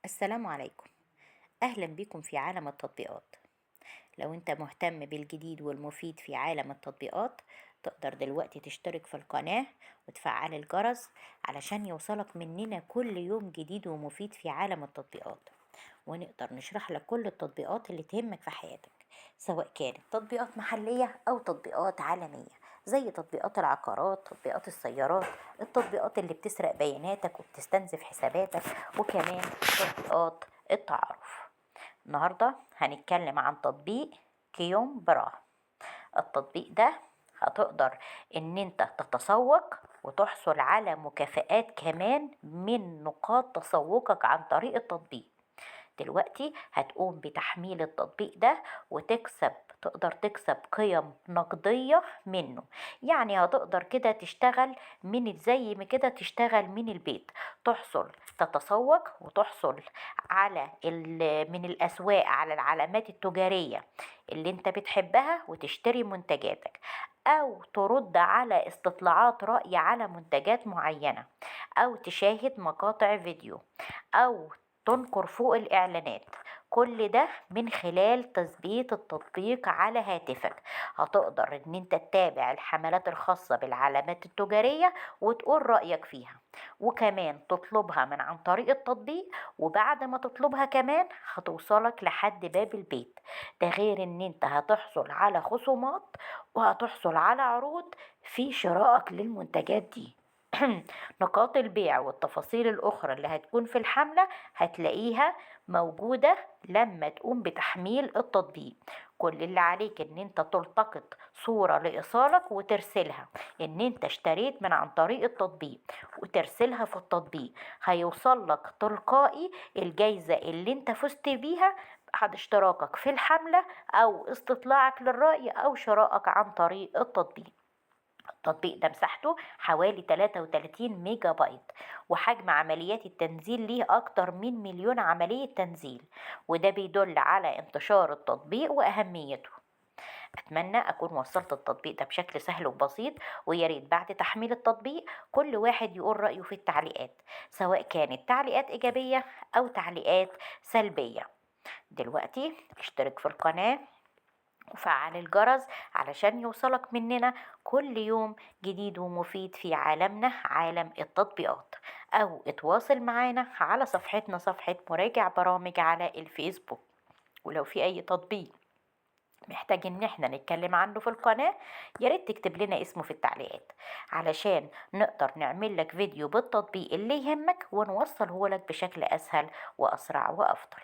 السلام عليكم. أهلا بكم في عالم التطبيقات. لو أنت مهتم بالجديد والمفيد في عالم التطبيقات، تقدر دلوقتي تشترك في القناة وتفعل الجرس علشان يوصلك مننا كل يوم جديد ومفيد في عالم التطبيقات، ونقدر نشرح لك كل التطبيقات اللي تهمك في حياتك، سواء كانت تطبيقات محلية أو تطبيقات عالمية، زي تطبيقات العقارات، تطبيقات السيارات، التطبيقات اللي بتسرق بياناتك وبتستنزف حساباتك، وكمان تطبيقات التعارف. النهاردة هنتكلم عن تطبيق كيوم برا. التطبيق ده هتقدر ان انت تتسوق وتحصل على مكافآت كمان من نقاط تسوقك عن طريق التطبيق. دلوقتي هتقوم بتحميل التطبيق ده تقدر تكسب قيم نقدية منه. يعني هتقدر كده تشتغل زي ما كده تشتغل من البيت، تتسوق وتحصل من الأسواق على العلامات التجارية اللي انت بتحبها وتشتري منتجاتك، أو ترد على استطلاعات رأي على منتجات معينة، أو تشاهد مقاطع فيديو، أو تنقر فوق الإعلانات. كل ده من خلال تثبيت التطبيق على هاتفك. هتقدر ان انت تتابع الحملات الخاصة بالعلامات التجارية وتقول رأيك فيها، وكمان تطلبها من عن طريق التطبيق، وبعد ما تطلبها كمان هتوصلك لحد باب البيت. ده غير ان انت هتحصل على خصومات وهتحصل على عروض في شرائك للمنتجات دي. نقاط البيع والتفاصيل الأخرى اللي هتكون في الحملة هتلاقيها موجودة لما تقوم بتحميل التطبيق. كل اللي عليك ان انت تلتقط صورة لإيصالك وترسلها ان انت اشتريت من عن طريق التطبيق، وترسلها في التطبيق. هيوصل لك تلقائي الجايزة اللي انت فزت بيها بعد اشتراكك في الحملة، او استطلاعك للرأي، او شرائك عن طريق التطبيق. التطبيق ده مساحته حوالي 33 ميجا بايت، وحجم عمليات التنزيل ليه أكتر من مليون عملية تنزيل، وده بيدل على انتشار التطبيق وأهميته. أتمنى أكون وصلت التطبيق ده بشكل سهل وبسيط، وياريت بعد تحميل التطبيق كل واحد يقول رأيه في التعليقات، سواء كانت تعليقات إيجابية أو تعليقات سلبية. دلوقتي اشترك في القناة وفعل الجرس علشان يوصلك مننا كل يوم جديد ومفيد في عالمنا، عالم التطبيقات. أو اتواصل معانا على صفحتنا، صفحة مراجع برامج على الفيسبوك. ولو في أي تطبيق محتاج ان احنا نتكلم عنه في القناة، ياريت تكتب لنا اسمه في التعليقات علشان نقدر نعمل لك فيديو بالتطبيق اللي يهمك ونوصله لك بشكل أسهل وأسرع وأفضل.